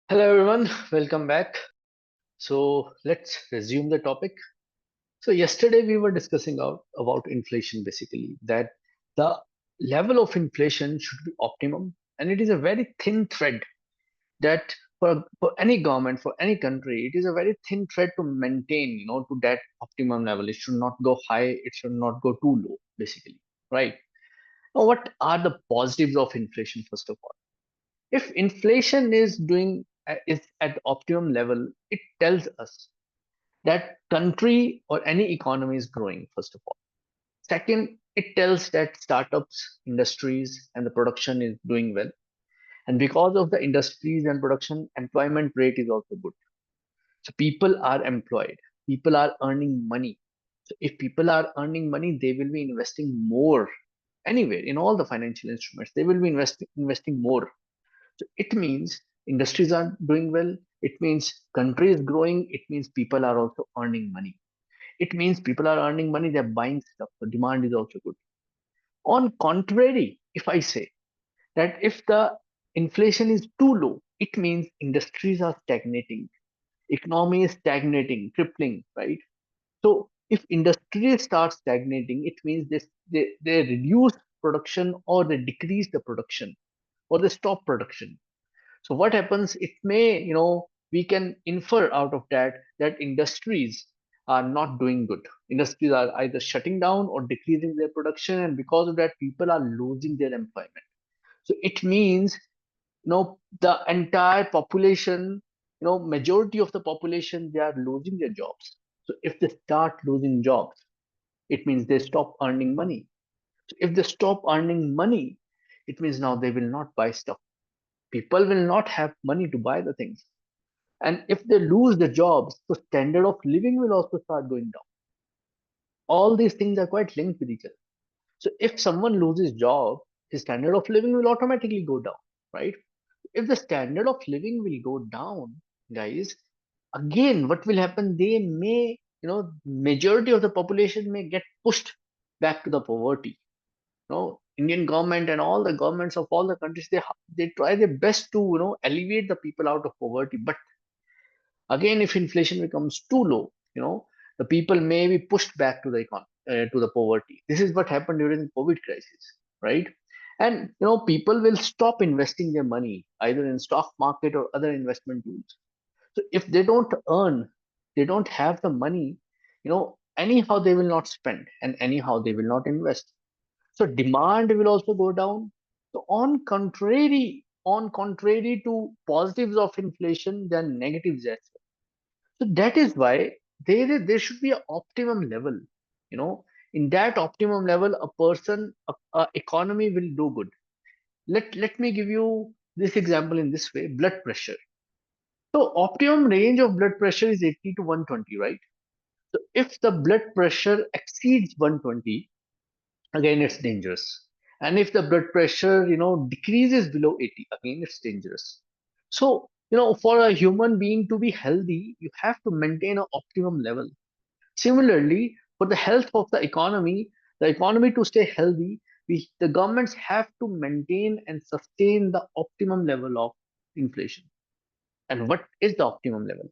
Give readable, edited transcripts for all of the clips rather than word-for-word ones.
Hello everyone, welcome back. So let's resume the topic. So yesterday we were discussing about inflation basically, that the level of inflation should be optimum, and it is a very thin thread that for any government, for any country, it is a very thin thread to maintain, to that optimum level. It should not go high, it should not go too low, basically. Right. Now, what are the positives of inflation, first of all? If inflation is at optimum level, it tells us that country or any economy is growing, first of all. Second, it tells that startups, industries, and the production is doing well. And because of the industries and production, employment rate is also good. So people are employed, people are earning money. So if people are earning money, they will be investing more anywhere in all the financial instruments. They will be investing more. So it means industries are doing well. It means country is growing. It means people are also earning money. It means people are earning money. They're buying stuff. The demand is also good. On contrary, if I say that if the inflation is too low, it means industries are stagnating. Economy is stagnating, crippling, right? So if industry starts stagnating, it means they reduce production or they decrease the production or they stop production. So what happens? It may, we can infer out of that industries are not doing good. Industries are either shutting down or decreasing their production, and because of that, people are losing their employment. So it means, the entire population, majority of the population, they are losing their jobs. So if they start losing jobs, it means they stop earning money. So if they stop earning money, it means now they will not buy stuff. People will not have money to buy the things. And if they lose the jobs, the standard of living will also start going down. All these things are quite linked with each other. So if someone loses job, his standard of living will automatically go down, right? If the standard of living will go down, guys, again, what will happen? They may, majority of the population may get pushed back to the poverty. Indian government and all the governments of all the countries, they try their best to, alleviate the people out of poverty. But again, if inflation becomes too low, the people may be pushed back to to the poverty. This is what happened during the COVID crisis, right? And people will stop investing their money either in stock market or other investment tools. So if they don't earn, they don't have the money, anyhow they will not spend and anyhow they will not invest. So demand will also go down. So on contrary to positives of inflation, there are negatives as well. So that is why there should be an optimum level. You know, in that optimum level, a economy will do good. Let me give you this example in this way: blood pressure. So optimum range of blood pressure is 80 to 120, right? So if the blood pressure exceeds 120, again it's dangerous. And if the blood pressure, decreases below 80, again it's dangerous. So, for a human being to be healthy, you have to maintain an optimum level. Similarly, for the health of the economy to stay healthy, the governments have to maintain and sustain the optimum level of inflation. And what is the optimum level?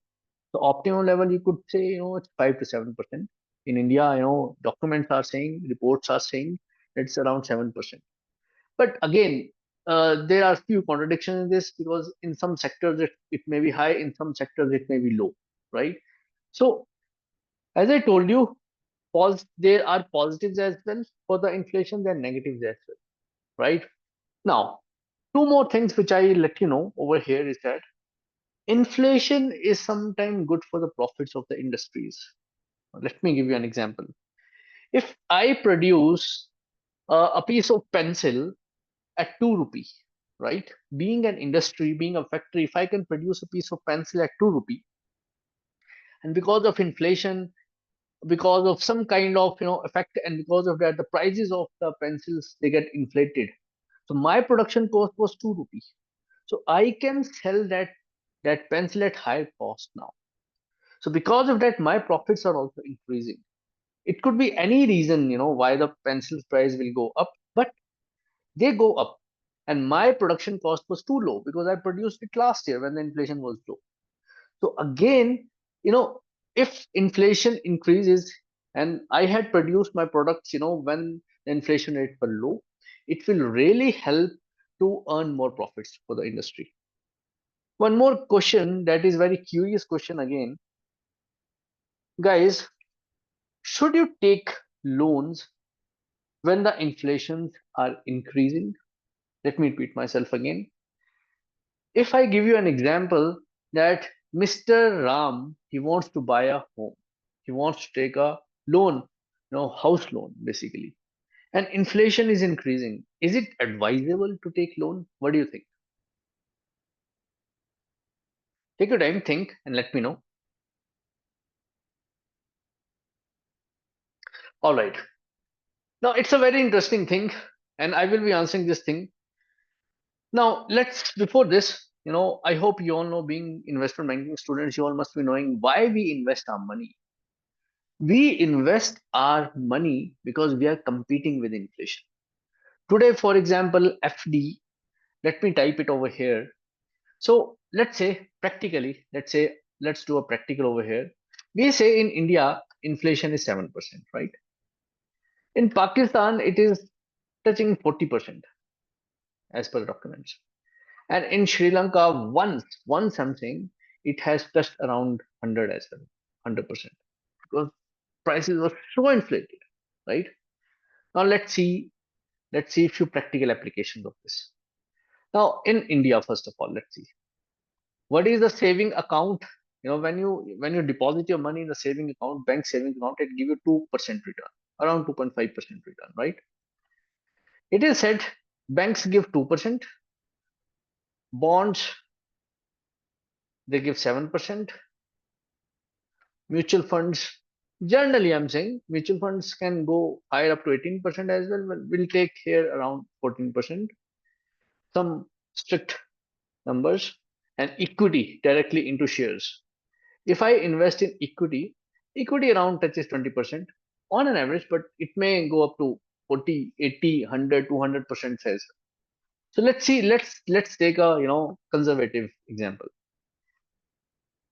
The optimum level, you could say, it's 5 to 7%. In India, documents are saying, reports are saying it's around 7%. But again, there are few contradictions in this because in some sectors it may be high, in some sectors it may be low, right? So as I told you, there are positives as well for the inflation, there are negatives as well, right? Now, two more things which I let you know over here is that inflation is sometimes good for the profits of the industries. Let me give you an example. If I produce a piece of pencil at 2 rupee, right? Being an industry, being a factory, if I can produce a piece of pencil at 2 rupee, and because of inflation, because of some kind of effect, and because of that, the prices of the pencils they get inflated. So my production cost was 2 rupees. So I can sell that pencil at higher cost now. So because of that, my profits are also increasing. It could be any reason, why the pencil price will go up, but they go up. and my production cost was too low because I produced it last year when the inflation was low. So again, if inflation increases and I had produced my products, when the inflation rates were low, it will really help to earn more profits for the industry. One more question that is very curious question again, guys, should you take loans when the inflations are increasing? Let me repeat myself again. If I give you an example that Mr. Ram, he wants to buy a home, he wants to take a loan, house loan basically, and inflation is increasing. Is it advisable to take loan? What do you think? Take your time, think, and let me know. All right. Now it's a very interesting thing, and I will be answering this thing. Now let's before this, I hope you all know, being investment banking students, you all must be knowing why we invest our money. We invest our money because we are competing with inflation. Today, for example, FD, let me type it over here. So let's say practically, let's do a practical over here. We say in India, inflation is 7%, right? In Pakistan, it is touching 40% as per the documents. And in Sri Lanka, once something, it has touched around 100 as well, 100%. Because prices were so inflated, right? Now let's see a few practical applications of this. Now in India, first of all, let's see what is the saving account. When you deposit your money in the saving account, bank savings account, it give you 2% return, around 2.5% return, right? It is said banks give 2%, bonds they give 7%, mutual funds. Generally, I'm saying mutual funds can go higher up to 18% as well. We'll take here around 14%. Some strict numbers, and equity directly into shares. If I invest in equity around touches 20% on an average, but it may go up to 40, 80, 100, 200% says. So let's see, let's take a conservative example.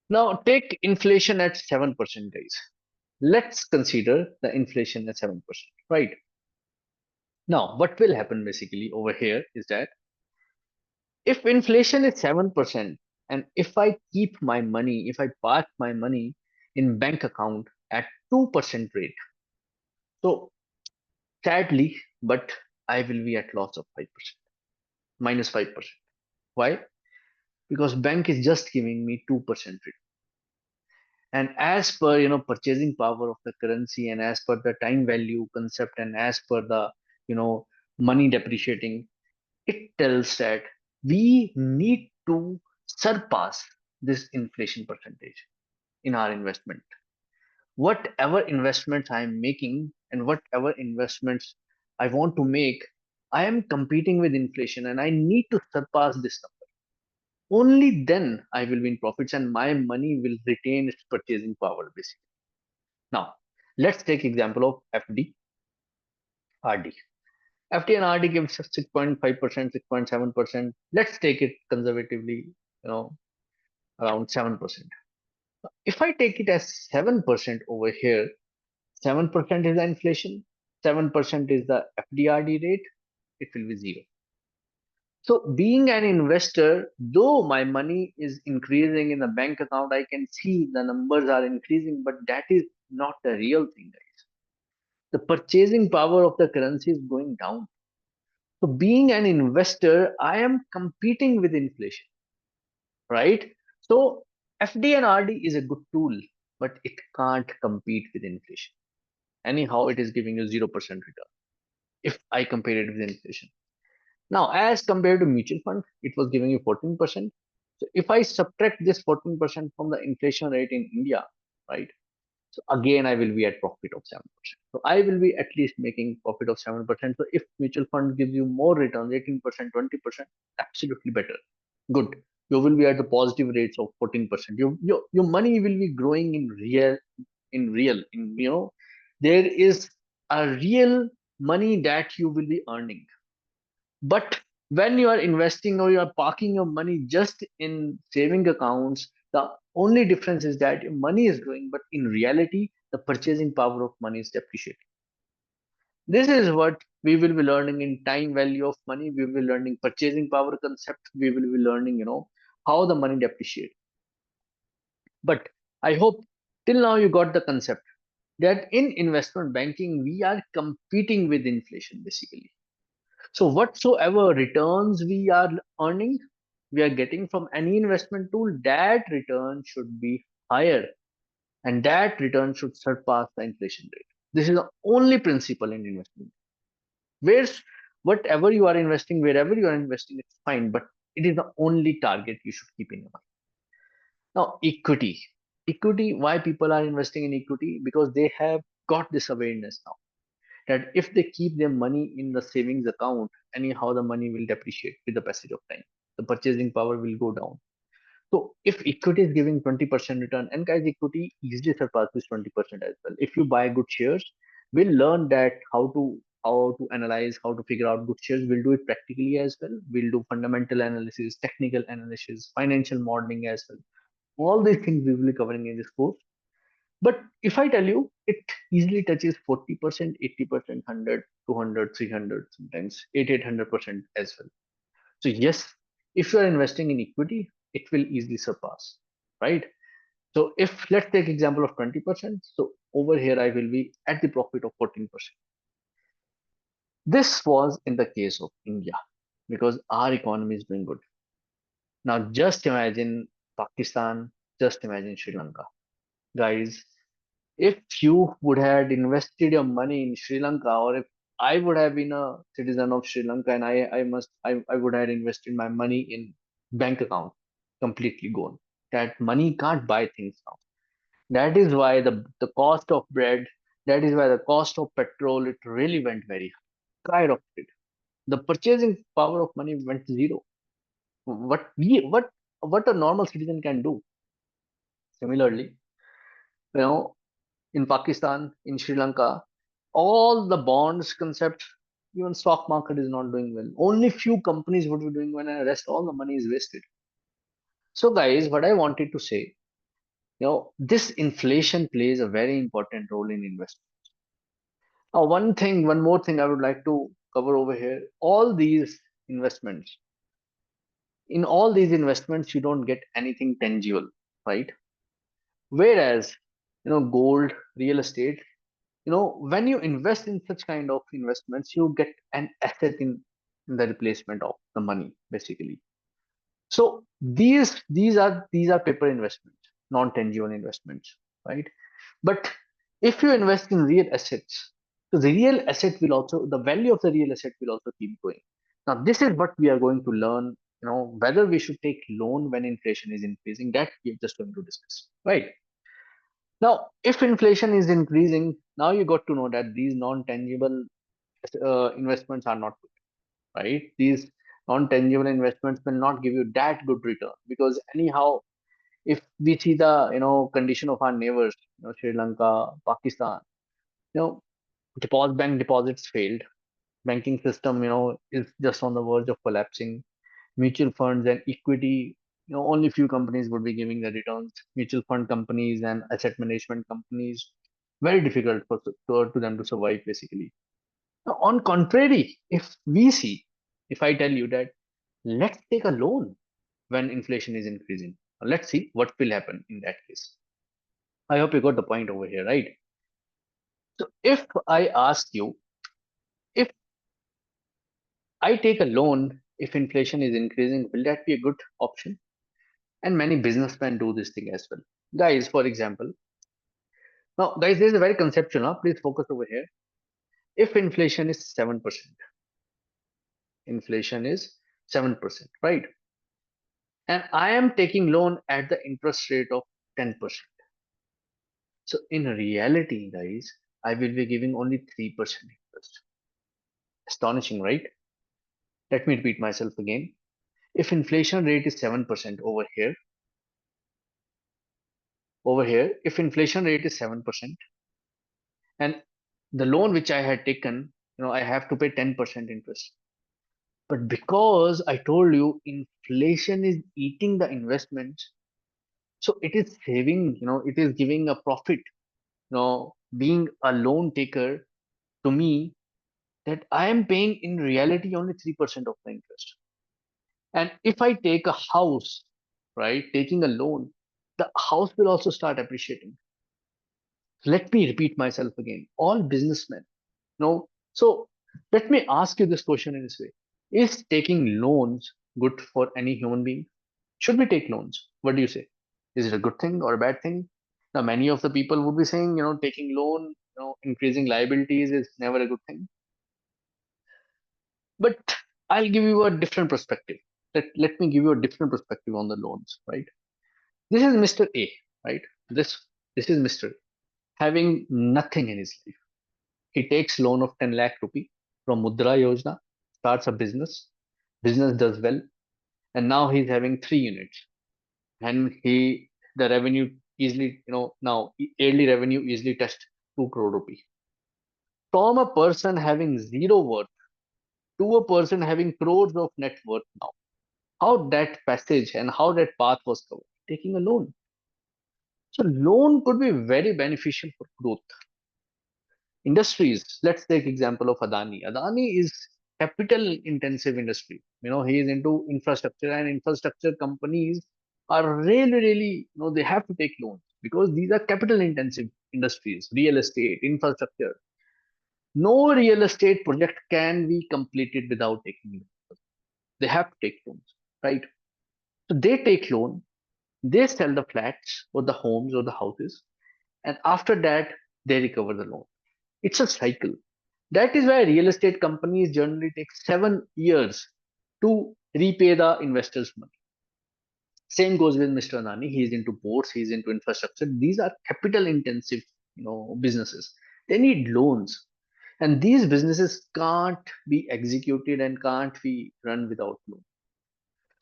Now take inflation at 7%, guys. Let's consider the inflation at 7%, right? Now, what will happen basically over here is that if inflation is 7%, and if I keep my money, if I park my money in bank account at 2% rate, so sadly, but I will be at loss of 5%, minus 5%. Why? Because bank is just giving me 2% rate. And as per purchasing power of the currency, and as per the time value concept, and as per the money depreciating, it tells that we need to surpass this inflation percentage in our investment. Whatever investments I am making and whatever investments I want to make, I am competing with inflation and I need to surpass this number. Only then I will be in profits and my money will retain its purchasing power basically. Now, let's take example of FD, RD. FD and RD gives us 6.5%, 6.7%. Let's take it conservatively, around 7%. If I take it as 7% over here, 7% is the inflation, 7% is the FDRD rate, it will be zero. So being an investor, though my money is increasing in the bank account, I can see the numbers are increasing, but that is not the real thing, guys. The purchasing power of the currency is going down. So being an investor, I am competing with inflation, right? So FD and RD is a good tool, but it can't compete with inflation. Anyhow, it is giving you 0% return if I compare it with inflation. Now, as compared to mutual fund, it was giving you 14%. So if I subtract this 14% from the inflation rate in India, right? So again, I will be at profit of 7%. So I will be at least making profit of 7%. So if mutual fund gives you more returns, 18%, 20%, absolutely better. Good. You will be at the positive rates of 14%. Your money will be growing in there is a real money that you will be earning. But When you are investing or you are parking your money just in saving accounts, the only difference is that your money is growing, but in reality, the purchasing power of money is depreciating. This is what we will be learning in time value of money. We will be learning purchasing power concept. We will be learning, how the money depreciates. But I hope till now you got the concept that in investment banking, we are competing with inflation basically. So whatsoever returns we are earning, we are getting from any investment tool, that return should be higher and that return should surpass the inflation rate. This is the only principle in investment. Where's whatever you are investing, wherever you are investing, it's fine, but it is the only target you should keep in mind. Now, equity. Equity, why people are investing in equity? Because they have got this awareness now that if they keep their money in the savings account, anyhow the money will depreciate with the passage of time. The purchasing power will go down. So if equity is giving 20% return, and guys, equity easily surpasses 20% as well. If you buy good shares, we'll learn that how to analyze, how to figure out good shares. We'll do it practically as well. We'll do fundamental analysis, technical analysis, financial modeling as well. All these things we will be covering in this course. But if I tell you, it easily touches 40%, 80%, 100, 200, 300, sometimes 800% as well. So yes, if you are investing in equity, it will easily surpass, right? So if let's take example of 20%, so over here I will be at the profit of 14%. This was in the case of India because our economy is doing good. Now just imagine Pakistan, just imagine Sri Lanka. Guys, if you would have invested your money in Sri Lanka, or if I would have been a citizen of Sri Lanka and I would have invested my money in bank account, completely gone. That money can't buy things now. That is why the cost of bread, that is why the cost of petrol, it really went very high, skyrocketed. The purchasing power of money went to zero. What a normal citizen can do. Similarly, you know, in Pakistan, in Sri Lanka, all the bonds concept, even stock market is not doing well. Only few companies would be doing well, and the rest all the money is wasted. So, guys, what I wanted to say, this inflation plays a very important role in investment. One more thing I would like to cover over here. Investments, in all these investments, you don't get anything tangible, right? Whereas, gold, real estate, when you invest in such kind of investments, you get an asset in the replacement of the money basically. So these are paper investments, non-tangible investments, right? But if you invest in real assets, so the value of the real asset will also keep going. Now this is what we are going to learn, whether we should take loan when inflation is increasing, that we are just going to discuss, right? Now, if inflation is increasing, now you got to know that these non-tangible investments are not good, right? These non-tangible investments will not give you that good return because anyhow, if we see the condition of our neighbors, Sri Lanka, Pakistan, you know, bank deposits failed. Banking system, is just on the verge of collapsing. Mutual funds and equity, only few companies would be giving the returns. Mutual fund companies and asset management companies, very difficult to them to survive basically. Now, on contrary, if I tell you that let's take a loan when inflation is increasing, let's see what will happen in that case. I hope you got the point over here, right? So if I ask you, if I take a loan if inflation is increasing, will that be a good option? And many businessmen do this thing as well. Guys, for example, now, guys, this is very conceptual. Huh? Please focus over here. If inflation is 7%, inflation is 7%, right? And I am taking loan at the interest rate of 10%. So in reality, guys, I will be giving only 3% interest. Astonishing, right? Let me repeat myself again. If inflation rate is 7% over here, if inflation rate is 7%, and the loan which I had taken, I have to pay 10% interest. But because I told you inflation is eating the investments, so it is saving, it is giving a profit. Being a loan taker to me, that I am paying in reality only 3% of the interest. And if I take a house, right, taking a loan, the house will also start appreciating. Let me repeat myself again. All businessmen, so let me ask you this question in this way. Is taking loans good for any human being? Should we take loans? What do you say? Is it a good thing or a bad thing? Now, many of the people would be saying, taking loan, increasing liabilities is never a good thing. But I'll give you a different perspective. Let me give you a different perspective on the loans, right? This is Mr. A, right? This is Mr. A, having nothing in his life. He takes loan of 10 lakh rupee from Mudra Yojana, starts a business does well, and now he's having 3 units, and the revenue easily, now yearly revenue easily touched 2 crore rupee. From a person having zero worth to a person having crores of net worth now, how that passage and how that path was covered? Taking a loan. So loan could be very beneficial for growth. Industries, let's take example of Adani is capital intensive industry. He is into infrastructure, and infrastructure companies are really, they have to take loans because these are capital intensive industries. Real estate, infrastructure, no real estate project can be completed without taking loans. They have to take loans, right? So they take loan, they sell the flats or the homes or the houses, and after that they recover the loan. It's a cycle. That is why real estate companies generally take 7 years to repay the investors' money. Same goes with Mr. Anani. He's into ports, he's into infrastructure. These are capital intensive, businesses. They need loans. And these businesses can't be executed and can't be run without loan.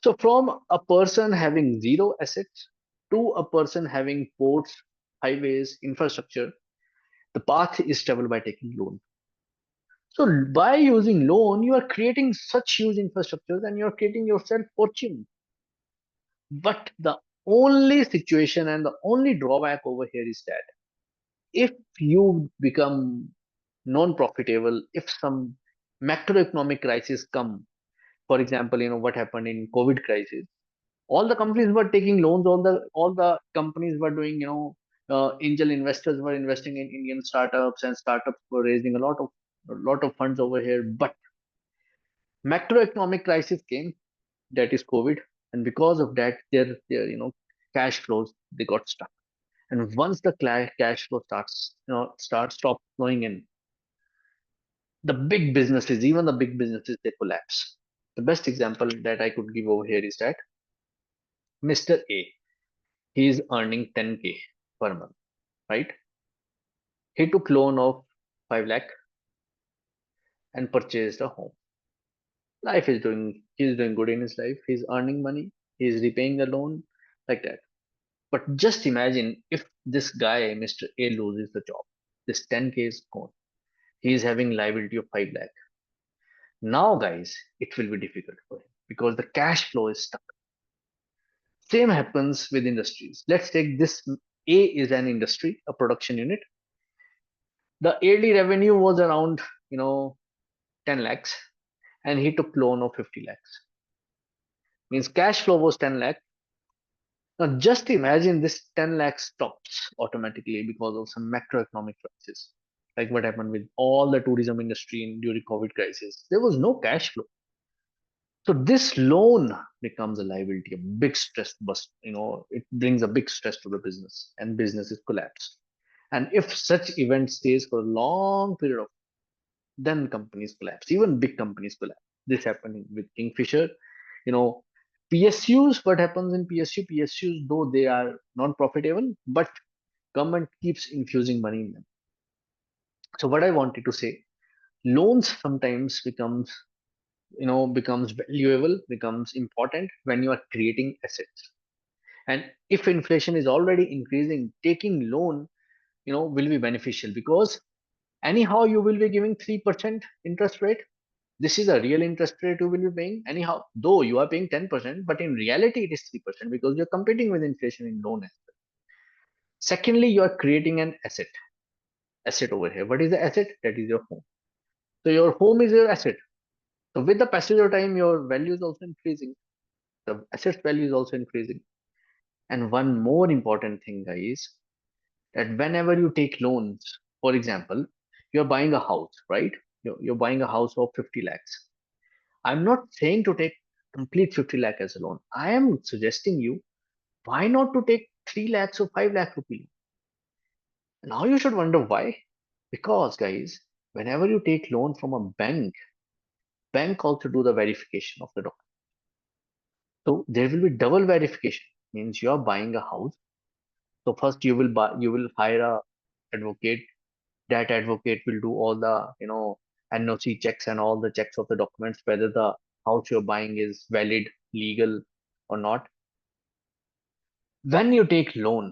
So from a person having zero assets to a person having ports, highways, infrastructure, the path is traveled by taking loan. So by using loan, you are creating such huge infrastructures and you are creating yourself fortune. But the only situation and the only drawback over here is that if you become non-profitable, if some macroeconomic crisis come, for example, what happened in COVID crisis, all the companies were taking loans, all the companies were doing, angel investors were investing in Indian startups, and startups were raising a lot of funds over here. But macroeconomic crisis came, that is COVID, and because of that, their cash flows, they got stuck. And once the cash flow stop flowing in, the big businesses, even the big businesses, they collapse. The best example that I could give over here is that Mr. A, he is earning 10K per month, right? He took loan of 5 lakh and purchased a home. He's doing good in his life. He's earning money. He's repaying the loan, like that. But just imagine if this guy, Mr. A, loses the job. This 10K is gone. He is having liability of 5 lakh. Now, guys, it will be difficult for him because the cash flow is stuck. Same happens with industries. Let's take this. A is an industry, a production unit. The yearly revenue was around, 10 lakhs, and he took loan of 50 lakhs. Means cash flow was 10 lakh. Now just imagine this 10 lakh stops automatically because of some macroeconomic crisis, like what happened with all the tourism industry during COVID crisis. There was no cash flow. So this loan becomes a liability, a big stress bust. It brings a big stress to the business, and businesses collapse. And if such event stays for a long period of, then companies collapse. Even big companies collapse. This happened with Kingfisher. You know, PSUs. What happens in PSU? PSUs, though they are non-profitable, but government keeps infusing money in them. So what I wanted to say, loans sometimes becomes valuable, becomes important when you are creating assets. And if inflation is already increasing, taking loan, will be beneficial because anyhow you will be giving 3% interest rate. this is a real interest rate you will be paying anyhow, though you are paying 10%, but in reality it is 3% because you're competing with inflation in loan as well. Secondly, you are creating an asset over here. What is the asset? That is your home. So your home is your asset. So with the passage of time, your value is also increasing. The asset value is also increasing. And one more important thing, guys, that whenever you take loans, for example, you're buying a house, right? You're buying a house of 50 lakhs. I'm not saying to take complete 50 lakh as a loan. I am suggesting you, why not to take 3 lakhs or 5 lakh rupee? Now you should wonder why. Because, guys, whenever you take loan from a bank also do the verification of the document. So there will be double verification. Means you are buying a house. So first you will hire a advocate. That advocate will do all the NOC checks and all the checks of the documents, whether the house you're buying is valid, legal or not. When you take loan,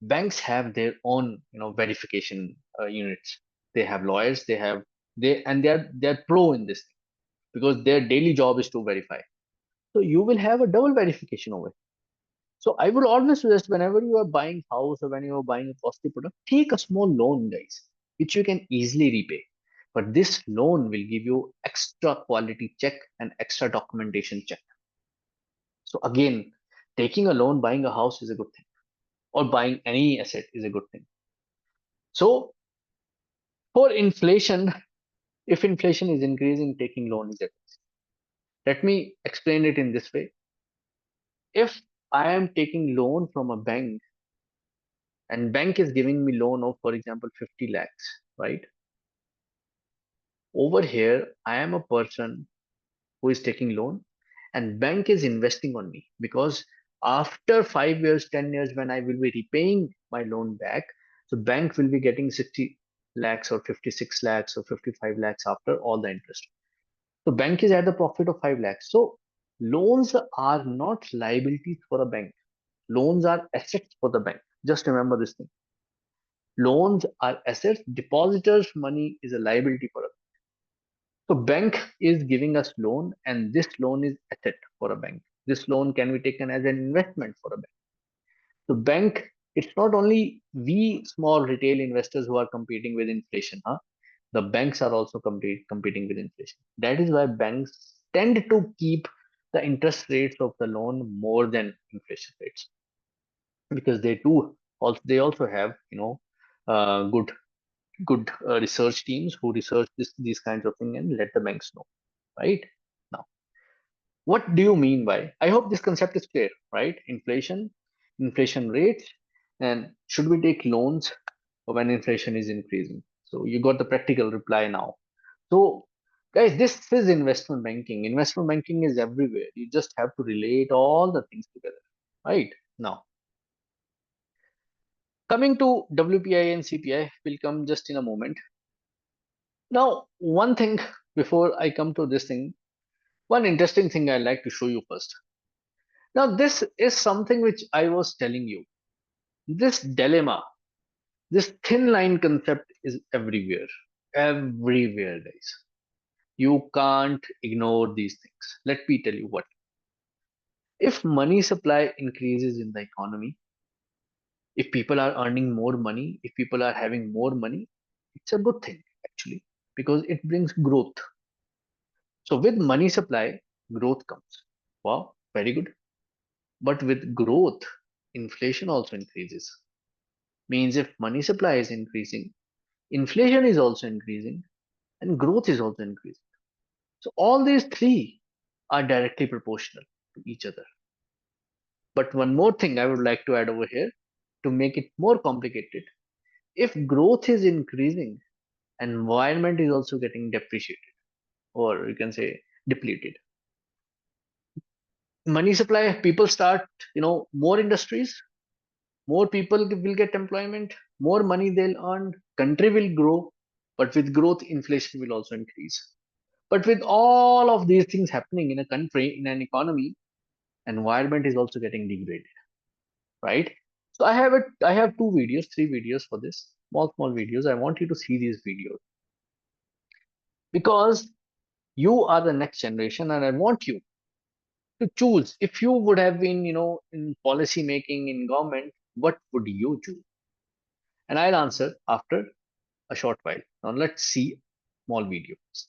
banks have their own verification units. They have lawyers. They're pro in this thing because their daily job is to verify. So you will have a double verification over it. So I would always suggest whenever you are buying house or when you are buying a costly product, take a small loan, guys, which you can easily repay. But this loan will give you extra quality check and extra documentation check. So again, taking a loan, buying a house is a good thing, or buying any asset is a good thing. So for inflation, if inflation is increasing, taking loan is a good thing. Let me explain it in this way. If I am taking loan from a bank and bank is giving me loan of, for example, 50 lakhs, right? Over here, I am a person who is taking loan and bank is investing on me because after 5 years, 10 years, when I will be repaying my loan back, so bank will be getting 60 lakhs or 56 lakhs or 55 lakhs after all the interest. So bank is at the profit of 5 lakhs. So loans are not liabilities for a bank. Loans are assets for the bank. Just remember this thing. Loans are assets. Depositors' money is a liability for us. So bank is giving us loan, and this loan is asset for a bank. This loan can be taken as an investment for a bank. So bank, it's not only we small retail investors who are competing with inflation, huh? The banks are also competing with inflation. That is why banks tend to keep the interest rates of the loan more than inflation rates because they also have good research teams who research these kinds of things and let the banks know, right? Now, what do you mean by, I hope this concept is clear, right? Inflation rates, and should we take loans when inflation is increasing? So you got the practical reply now. So guys, this is investment banking is everywhere. You just have to relate all the things together, right? Now, coming to WPI and CPI will come just in a moment. Now, one thing before I come to this thing, one interesting thing I'd like to show you first. Now, this is something which I was telling you. This dilemma, this thin line concept is everywhere. Everywhere, guys. You can't ignore these things. Let me tell you what. If money supply increases in the economy, if people are earning more money, if people are having more money, it's a good thing actually because it brings growth. So with money supply, growth comes. Wow, very good. But with growth, inflation also increases. Means if money supply is increasing, inflation is also increasing, and growth is also increasing. So all these three are directly proportional to each other. But one more thing I would like to add over here to make it more complicated. If growth is increasing, environment is also getting depreciated, or you can say depleted. Money supply, people start, more industries, more people will get employment, more money they'll earn, country will grow, but with growth, inflation will also increase. But with all of these things happening in a country, in an economy, environment is also getting degraded, right? So I have two videos, three videos for this, small videos. I want you to see these videos because You are the next generation, and I want you to choose. If you would have been, in policy making in government, what would you choose? And I'll answer after a short while. Now let's see small videos.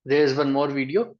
There's one more video.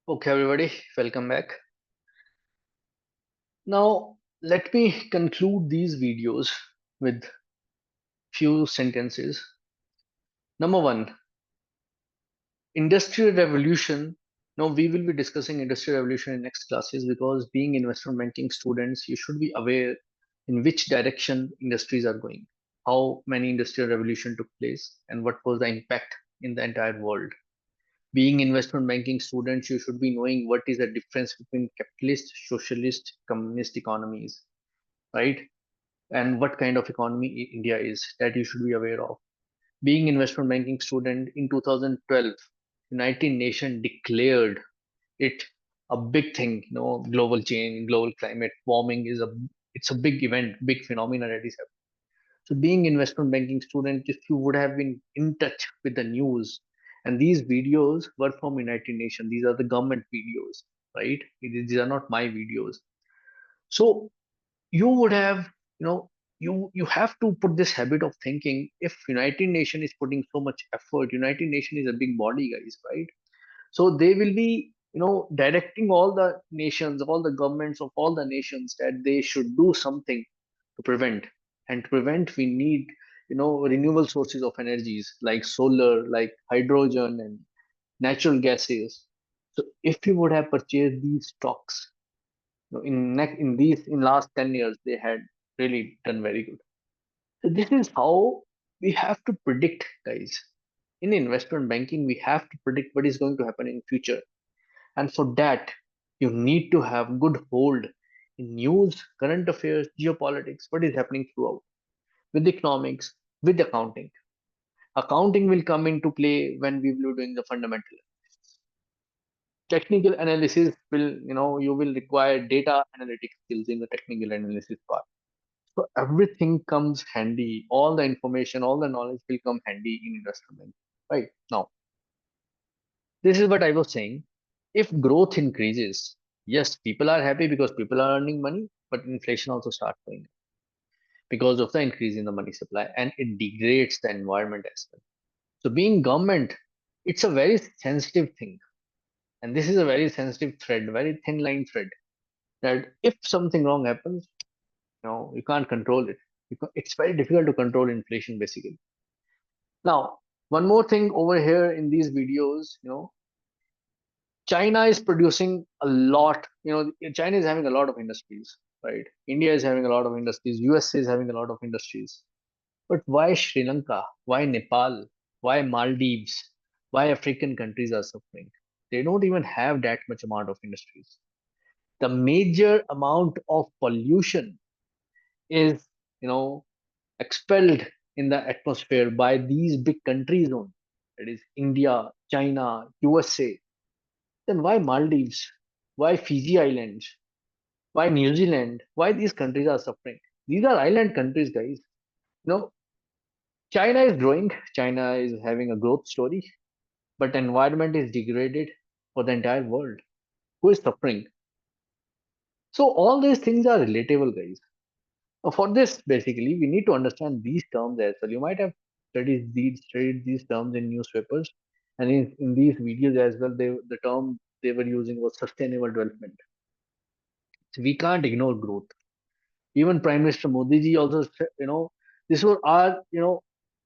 Okay, everybody, welcome back. Now, let me conclude these videos with few sentences. Number one, industrial revolution. Now, we will be discussing industrial revolution in next classes because being investment banking students, you should be aware in which direction industries are going, how many industrial revolution took place, and what was the impact in the entire world. Being investment banking students, you should be knowing what is the difference between capitalist, socialist, communist economies, right? And what kind of economy India is, that you should be aware of. Being investment banking student in 2012, United Nations declared it a big thing. Global change, global climate warming is a big event, big phenomenon that is happening. So being investment banking student, if you would have been in touch with the news, and these videos were from United Nations, these are the government videos, right? These are not my videos. So you would have, you know, you have to put this habit of thinking, if United Nation is putting so much effort, United Nation is a big body, guys, right? So they will be, directing all the nations, all the governments of all the nations, that they should do something to prevent. And to prevent, we need, renewable sources of energies like solar, like hydrogen and natural gases. So if you would have purchased these stocks, in last 10 years, they had really done very good. So this is how we have to predict, guys. In investment banking, we have to predict what is going to happen in future. And for that, you need to have good hold in news, current affairs, geopolitics, what is happening throughout, with economics, with accounting. Accounting will come into play when we will be doing the fundamental. Technical analysis will, you will require data analytics skills in the technical analysis part. So everything comes handy. All the information, all the knowledge will come handy in investment banking. Right now, this is what I was saying. If growth increases, yes, people are happy because people are earning money, but inflation also starts going up because of the increase in the money supply, and it degrades the environment as well. So being government, it's a very sensitive thing, and this is a very sensitive thread, very thin line thread. That if something wrong happens, you can't control it. It's very difficult to control inflation, basically. Now, one more thing over here in these videos, China is producing a lot. China is having a lot of industries, right? India is having a lot of industries. USA is having a lot of industries. But why Sri Lanka? Why Nepal? Why Maldives? Why African countries are suffering? They don't even have that much amount of industries. The major amount of pollution is, you know, expelled in the atmosphere by these big countries only. That is India, China, USA. Then why Maldives? Why Fiji Islands? Why New Zealand? Why these countries are suffering? These are island countries, guys. You know, China is growing. China is having a growth story, but environment is degraded for the entire world. Who is suffering? So all these things are relatable, guys. For this, basically, we need to understand these terms as well. You might have studied these terms in newspapers, and in these videos as well. The term they were using was sustainable development. So we can't ignore growth. Even Prime Minister Modi ji also said, this was our,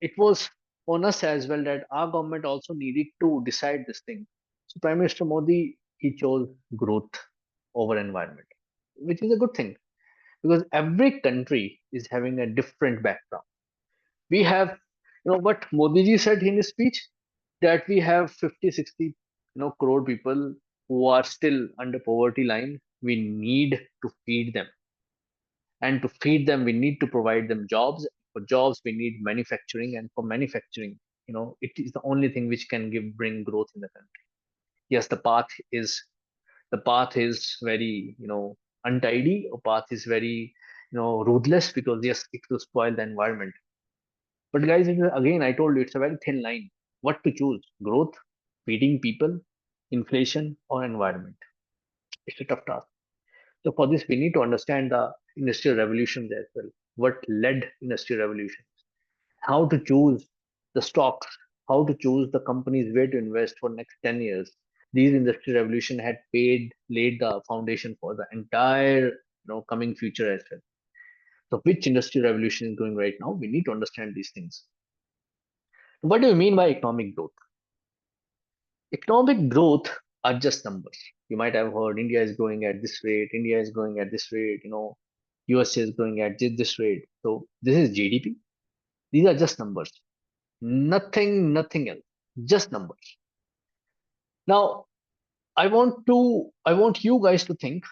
it was on us as well, that our government also needed to decide this thing. So Prime Minister Modi, he chose growth over environment, which is a good thing, because every country is having a different background. We have, what Modi ji said in his speech, that we have 50, 60, crore people who are still under poverty line. We need to feed them, and to feed them, we need to provide them jobs. For jobs, we need manufacturing, and for manufacturing, it is the only thing which can bring growth in the country. Yes, the path is very, untidy, or path is very, ruthless, because yes, it will spoil the environment. But guys, again, I told you, it's a very thin line. What to choose? Growth, feeding people, inflation, or environment? It's a tough task. So for this, we need to understand the industrial revolutions as well. What led industrial revolution? How to choose the stocks? How to choose the companies where to invest for next 10 years? These industrial revolution had laid the foundation for the entire coming future as well. So which industrial revolution is going right now? We need to understand these things. What do you mean by economic growth? Economic growth are just numbers. You might have heard India is growing at this rate, India is growing at this rate, USA is growing at this rate. So this is GDP. These are just numbers. Nothing else. Just numbers. Now, I want you guys to think,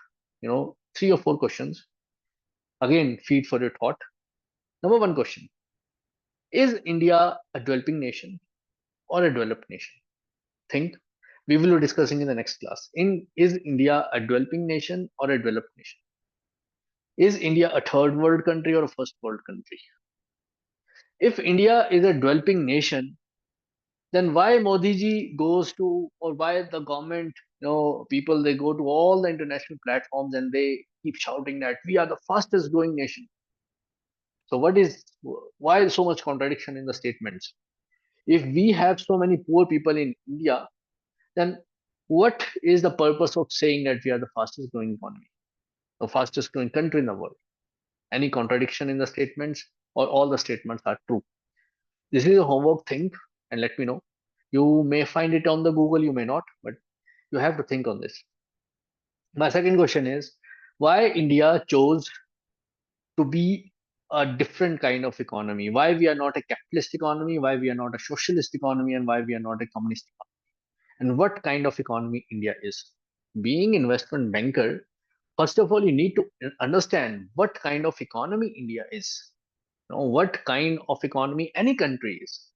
three or four questions. Again, feed for your thought. Number one question: is India a developing nation or a developed nation? Think. We will be discussing in the next class. Is India a developing nation or a developed nation? Is India a third world country or a first world country? If India is a developing nation, then why Modi ji goes to, or why the government, people, they go to all the international platforms and they keep shouting that we are the fastest growing nation. So why so much contradiction in the statements? If we have so many poor people in India, then what is the purpose of saying that we are the fastest growing economy, the fastest growing country in the world? Any contradiction in the statements, or all the statements are true? This is a homework thing, and let me know. You may find it on the Google, you may not, but you have to think on this. My second question is why India chose to be a different kind of economy? Why we are not a capitalist economy? Why we are not a socialist economy? And why we are not a communist economy? And what kind of economy India is? Being investment banker, first of all, you need to understand what kind of economy India is. What kind of economy any country is.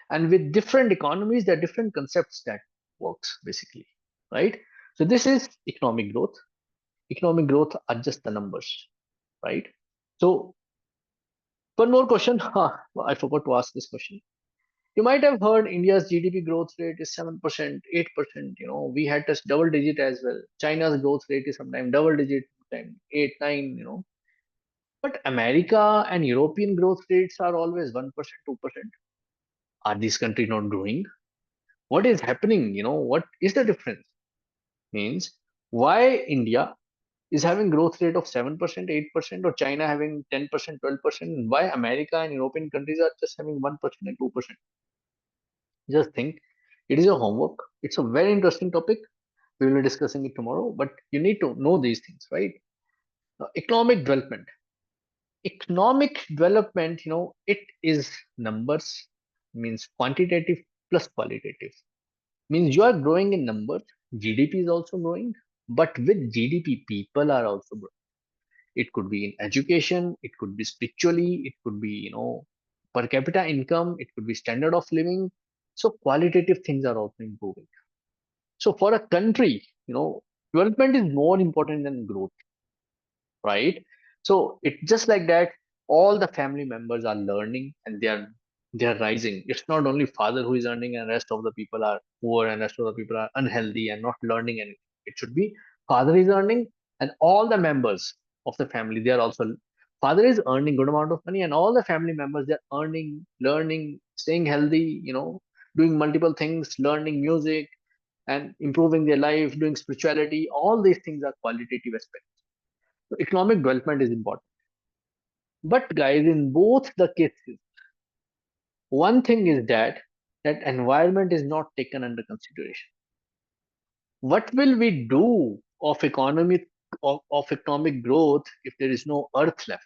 And with different economies, there are different concepts that works basically, right? So this is economic growth. Economic growth are just the numbers, right? So one more question. I forgot to ask this question. You might have heard India's GDP growth rate is 7%, 8%. We had touched double digit as well. China's growth rate is sometimes double digit, sometimes 8, 9. But America and European growth rates are always 1%, 2%. Are these countries not growing? What is happening? What is the difference? Means why India is having growth rate of 7%, 8%, or China having 10%, 12%? Why America and European countries are just having 1% and 2%? Just think. It is a homework. It's a very interesting topic. We will be discussing it tomorrow, but you need to know these things, right? Economic development. Economic development, it is numbers, means quantitative plus qualitative. Means you are growing in numbers, GDP is also growing, but with GDP, people are also growing. It could be in education, it could be spiritually, it could be, per capita income, it could be standard of living. So qualitative things are also improving. So for a country, development is more important than growth, right? So it just like that, all the family members are learning and they are rising. It's not only father who is earning and rest of the people are poor and rest of the people are unhealthy and not learning anything. It should be father is earning and all the members of the family, they are also, father is earning good amount of money and all the family members, they're earning, learning, staying healthy, doing multiple things, learning music and improving their life, doing spirituality. All these things are qualitative aspects. So economic development is important. But guys, in both the cases, one thing is that environment is not taken under consideration. What will we do of economic growth if there is no earth left?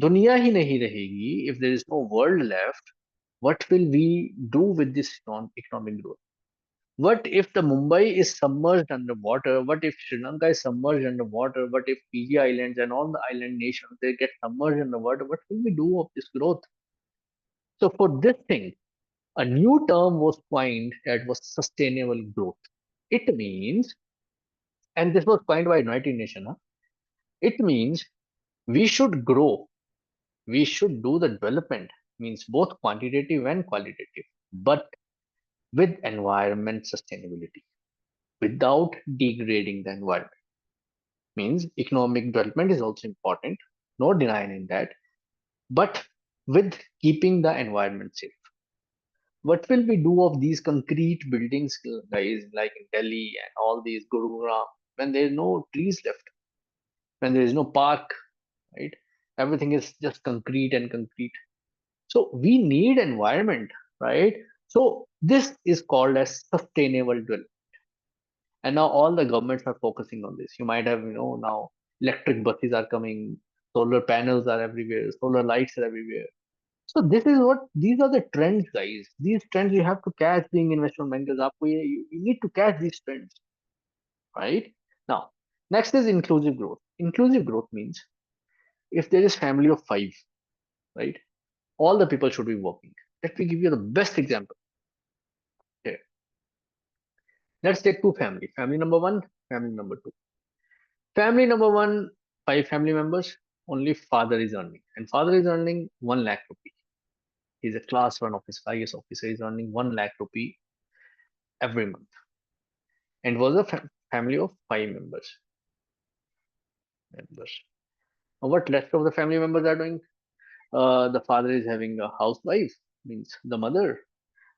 Dunya hi nahi rahegi if there is no world left. What will we do with this economic growth? What if the Mumbai is submerged underwater? What if Sri Lanka is submerged underwater? What if Fiji Islands and all the island nations they get submerged underwater? What will we do of this growth? So for this thing, a new term was coined that was sustainable growth. It means, and this was coined by United Nations, it means we should grow, we should do the development, means both quantitative and qualitative, but with environment sustainability, without degrading the environment. Means economic development is also important, no denying in that, but with keeping the environment safe. What will we do of these concrete buildings, guys, like in Delhi and all these Gurugram, when there is no trees left, when there is no park, right? Everything is just concrete and concrete. So we need environment, right? So this is called as sustainable development. And now all the governments are focusing on this. You might have, now electric buses are coming, solar panels are everywhere, solar lights are everywhere. So these are the trends, guys. These trends you have to catch being investment bankers. You need to catch these trends, right? Now, next is inclusive growth. Inclusive growth means if there is family of five, right? All the people should be working. Let me give you the best example here. Let's take two family. Family number one, family number two. Family number one, five family members, only father is earning. And father is earning 1 lakh rupee. He's a class one officer, IS officer, is earning 1 lakh rupee every month. And was a family of five members. Now, what rest of the family members are doing? The father is having a housewife, means the mother.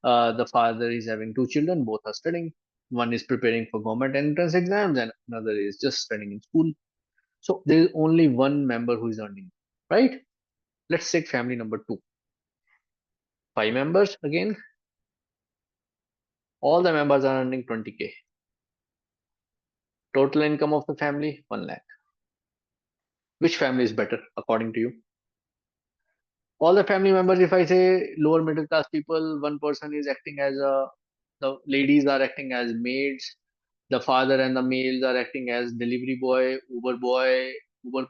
The father is having two children, both are studying. One is preparing for government entrance exams, and another is just studying in school. So there is only one member who is earning, right? Let's take family number two. Five members again. All the members are earning 20K. Total income of the family 1 lakh. Which family is better according to you? All the family members, if I say lower middle class people, one person is acting as the ladies are acting as maids, the father and the males are acting as delivery boy, Uber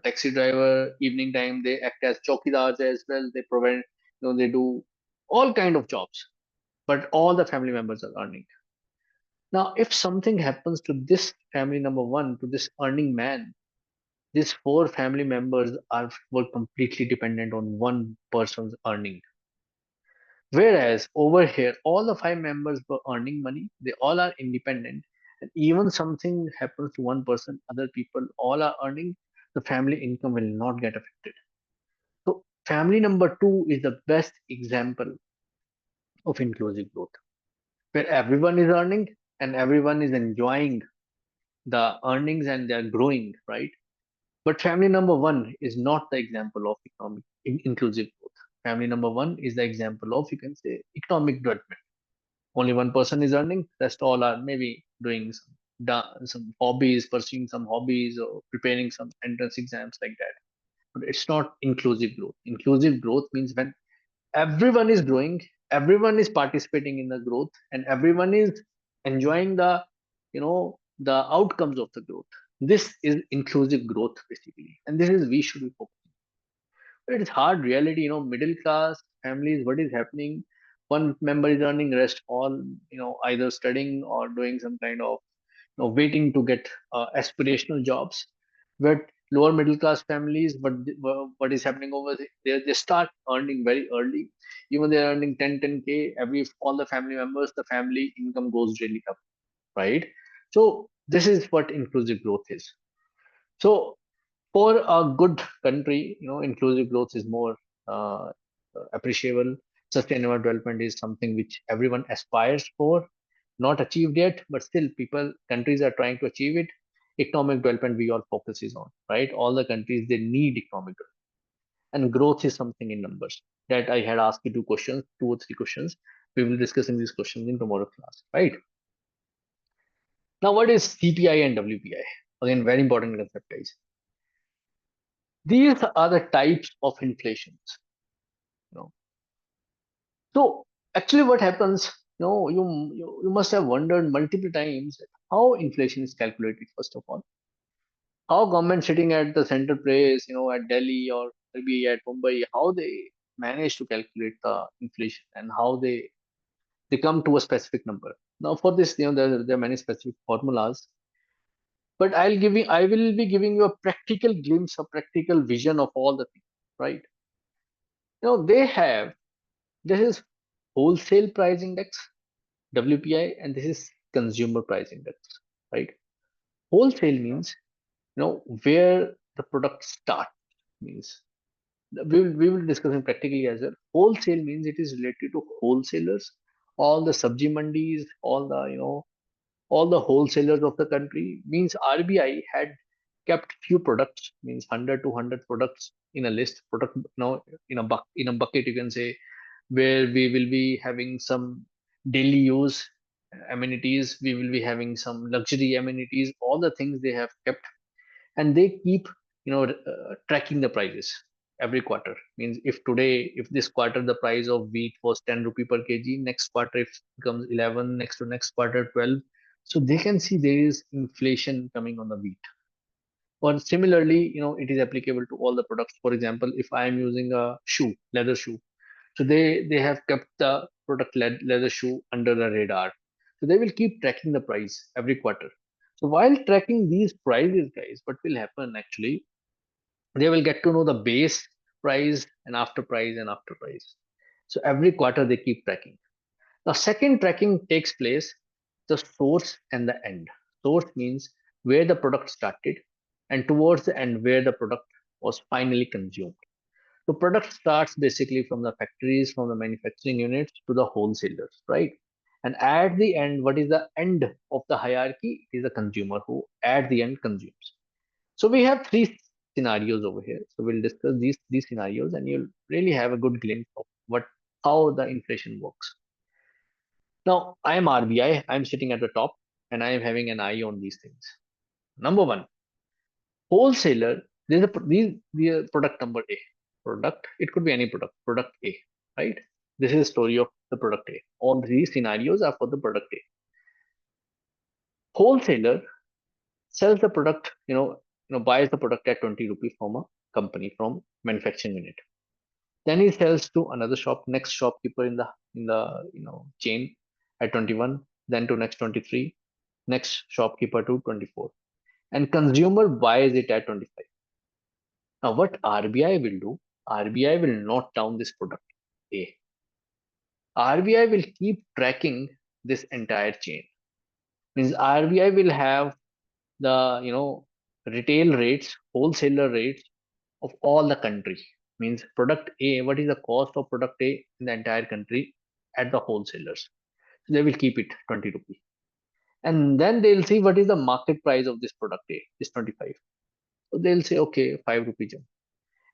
taxi driver. Evening time they act as chowkidars as well. They provide, they do all kind of jobs, but all the family members are earning. Now, if something happens to this family number one, to this earning man, these four family members were completely dependent on one person's earning. Whereas over here, all the five members were earning money, they all are independent, and even something happens to one person, other people all are earning, the family income will not get affected. So, family number two is the best example of inclusive growth, where everyone is earning and everyone is enjoying the earnings and they are growing, right? But family number one is not the example of economic inclusive growth. Family number one is the example of, you can say, economic development. Only one person is earning, rest all are maybe doing some hobbies, pursuing some hobbies, or preparing some entrance exams like that. But it's not inclusive growth. Inclusive growth means when everyone is growing, everyone is participating in the growth, and everyone is enjoying the outcomes of the growth. This is inclusive growth basically, and this is we should be focusing. But it's hard reality, middle class families, what is happening? One member is earning, rest all either studying or doing some kind of waiting to get aspirational jobs. But lower middle class families, what is happening over there? They start earning very early. Even they're earning 10K every, all the family members, the family income goes really up, right? So this is what inclusive growth is. So for a good country, inclusive growth is more uh, appreciable. Sustainable development is something which everyone aspires for, not achieved yet, but still countries are trying to achieve it. Economic development we all focuses on, right? All the countries, they need economic development. And growth is something in numbers that I had asked you two or three questions. We will discuss in these questions in tomorrow class, right? Now, what is CPI and WPI? Again, very important concept, guys. These are the types of inflations. You know. So actually, what happens? You must have wondered multiple times how inflation is calculated. First of all, how government sitting at the center place, at Delhi or maybe at Mumbai, how they manage to calculate the inflation and how they come to a specific number. Now, for this, there are many specific formulas, but I will be giving you a practical glimpse, a practical vision of all the things, right? They have, this is wholesale price index, WPI, and this is consumer price index, right? Wholesale means, where the product starts, means We will discuss it practically as well. Wholesale means it is related to wholesalers, all the sabji mandis, all the all the wholesalers of the country. Means RBI had kept few products, means 100 to 100 products in a list, product in a bucket, you can say, where we will be having some daily use amenities, we will be having some luxury amenities, all the things they have kept, and they keep tracking the prices every quarter. Means if today, if this quarter the price of wheat was 10 rupee per kg, next quarter it becomes 11, next to next quarter 12, so they can see there is inflation coming on the wheat. Or similarly, it is applicable to all the products. For example, if I am using a shoe, leather shoe, so they have kept the product leather shoe under the radar. So they will keep tracking the price every quarter. So while tracking these prices, guys, what will happen actually, they will get to know the base price and after price and after price. So every quarter they keep tracking. Now, second tracking takes place the source and the end. Source means where the product started, and towards the end where the product was finally consumed. So product starts basically from the factories, from the manufacturing units to the wholesalers, right? And at the end, what is the end of the hierarchy? It is the consumer who at the end consumes. So we have three scenarios over here. So we'll discuss these scenarios, and you'll really have a good glimpse of what how the inflation works. Now I am RBI. I'm sitting at the top, and I am having an eye on these things. Number one, wholesaler. There's the product number A. Product. It could be any product. Product A, right? This is the story of the product A. All these scenarios are for the product A. Wholesaler sells the product, buys the product at 20 rupees from a company, from manufacturing unit. Then he sells to another shop, next shopkeeper in the chain at 21, then to next 23, next shopkeeper to 24, and consumer buys it at 25. Now what RBI will do? RBI will note down this product A. RBI will keep tracking this entire chain. Means RBI will have the retail rates, wholesaler rates of all the country. Means product A, what is the cost of product A in the entire country at the wholesalers? So they will keep it 20 rupees. And then they'll see what is the market price of this product A, is 25. So they'll say, okay, 5 rupee jump.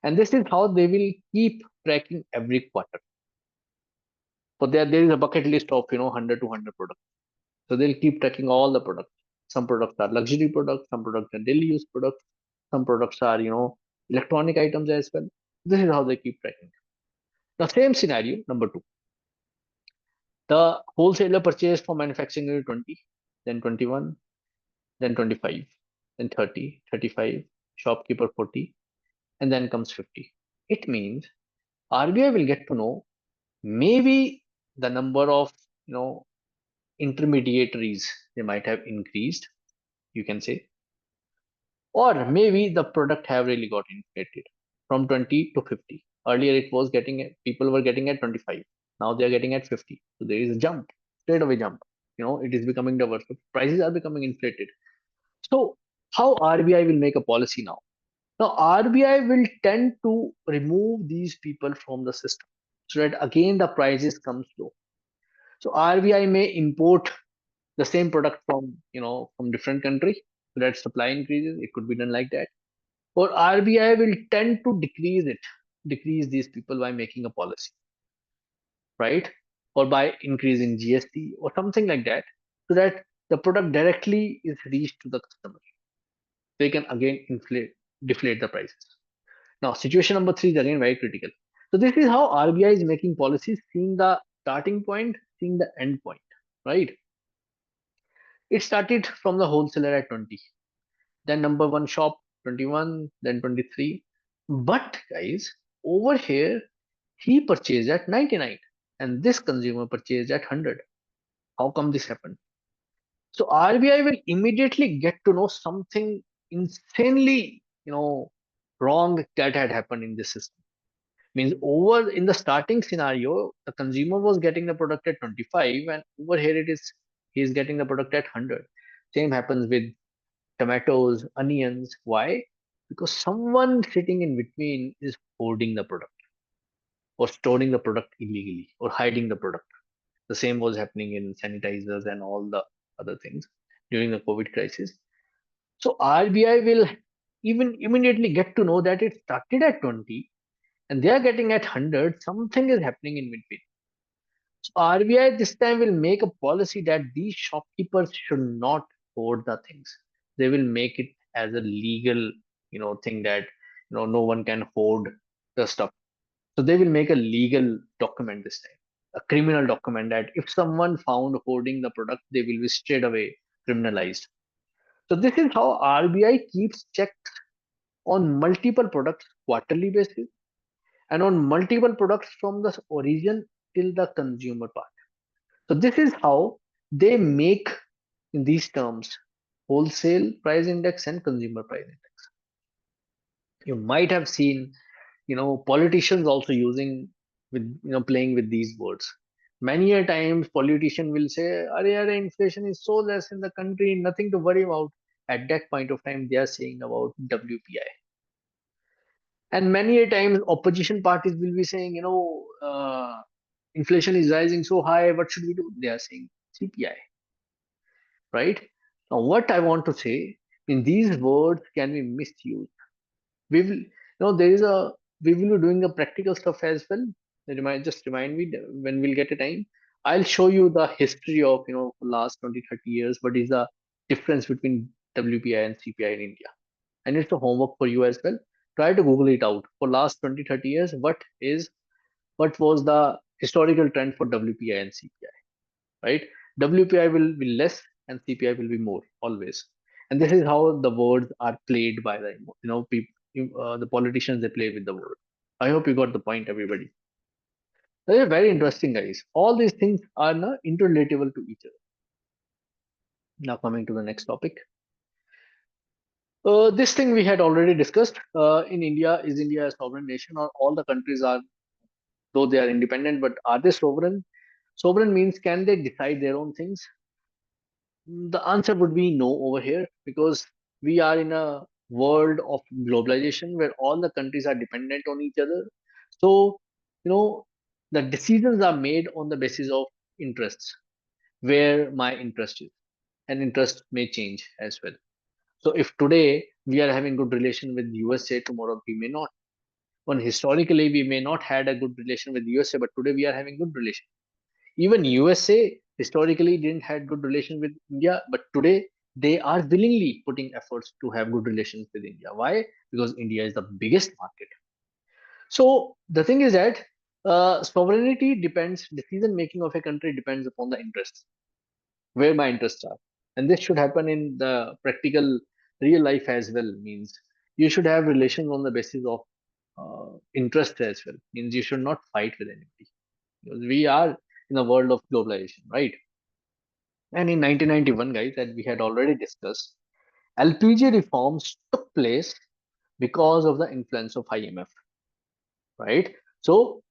And this is how they will keep tracking every quarter. So there is a bucket list of 100 to 100 products. So they'll keep tracking all the products. Some products are luxury products, some products are daily use products, some products are electronic items as well. This is how they keep tracking. The same scenario, number two. The wholesaler purchased from manufacturing unit 20, then 21, then 25, then 30, 35, shopkeeper 40, and then comes 50. It means RBI will get to know maybe the number of intermediaries they might have increased, you can say, or maybe the product have really got inflated from 20 to 50. Earlier it was people were getting at 25. Now they are getting at 50. So there is a jump, straight away jump. It is becoming diverse. So prices are becoming inflated. So how RBI will make a policy now? Now RBI will tend to remove these people from the system so that again the prices comes low. So RBI may import the same product from different country so that supply increases. It could be done like that. Or RBI will tend to decrease these people by making a policy, right? Or by increasing GST or something like that, so that the product directly is reached to the customer. They can again deflate the prices. Now, situation number three is again very critical. So this is how RBI is making policies, seeing the starting point, seeing the end point, right? It started from the wholesaler at 20, then number one shop 21, then 23. But guys, over here he purchased at 99 and this consumer purchased at 100. How come this happened? So RBI will immediately get to know something insanely wrong that had happened in this system. Means over in the starting scenario the consumer was getting the product at 25, and over here he is getting the product at 100. Same happens with tomatoes, onions. Why? because someone sitting in between is hoarding the product or storing the product illegally or hiding the product. The same was happening in sanitizers and all the other things during the COVID crisis. So RBI will even immediately get to know that it started at 20 and they are getting at 100. Something is happening in between. So RBI this time will make a policy that these shopkeepers should not hoard the things. They will make it as a legal, thing that no one can hoard the stuff. So they will make a legal document this time, a criminal document that if someone found hoarding the product, they will be straight away criminalized. So this is how RBI keeps check on multiple products quarterly basis and on multiple products from the origin till the consumer part. So this is how they make in these terms wholesale price index and consumer price index. You might have seen, politicians also using with, playing with these words. Many a times politician will say, are inflation is so less in the country, nothing to worry about. At that point of time, they are saying about WPI. And many a times opposition parties will be saying, inflation is rising so high, what should we do? They are saying CPI, right? Now, what I want to say in these words can be misused. We will, there is a, we will be doing a practical stuff as well. Remind me when we'll get a time. I'll show you the history of, last 20, 30 years. What is the difference between WPI and CPI in India? And it's a homework for you as well. Try to Google it out. For last 20, 30 years, what was the historical trend for WPI and CPI, right? WPI will be less and CPI will be more always. And this is how the words are played by the, people, the politicians, they play with the word. I hope you got the point, everybody. They're very interesting, guys. All these things are now interrelatable to each other. Now coming to the next topic. This thing we had already discussed. In India, is India a sovereign nation, or all the countries are, though they are independent, but are they sovereign? Sovereign means can they decide their own things? The answer would be no over here, because we are in a world of globalization where all the countries are dependent on each other. So, you know, the decisions are made on the basis of interests, where my interest is, and interest may change as well. So, if today we are having good relation with USA, tomorrow we may not. When historically we may not had a good relation with USA, but today we are having good relation. Even USA historically didn't had good relations with India, but today they are willingly putting efforts to have good relations with India. Why? Because India is the biggest market. So the thing is that sovereignty depends, decision making of a country depends upon the interests, where my interests are. And this should happen in the practical real life as well. Means you should have relations on the basis of interest as well. Means you should not fight with anybody. Because we are in a world of globalization, right? And in 1991, guys, that we had already discussed, LPG reforms took place because of the influence of IMF, right? So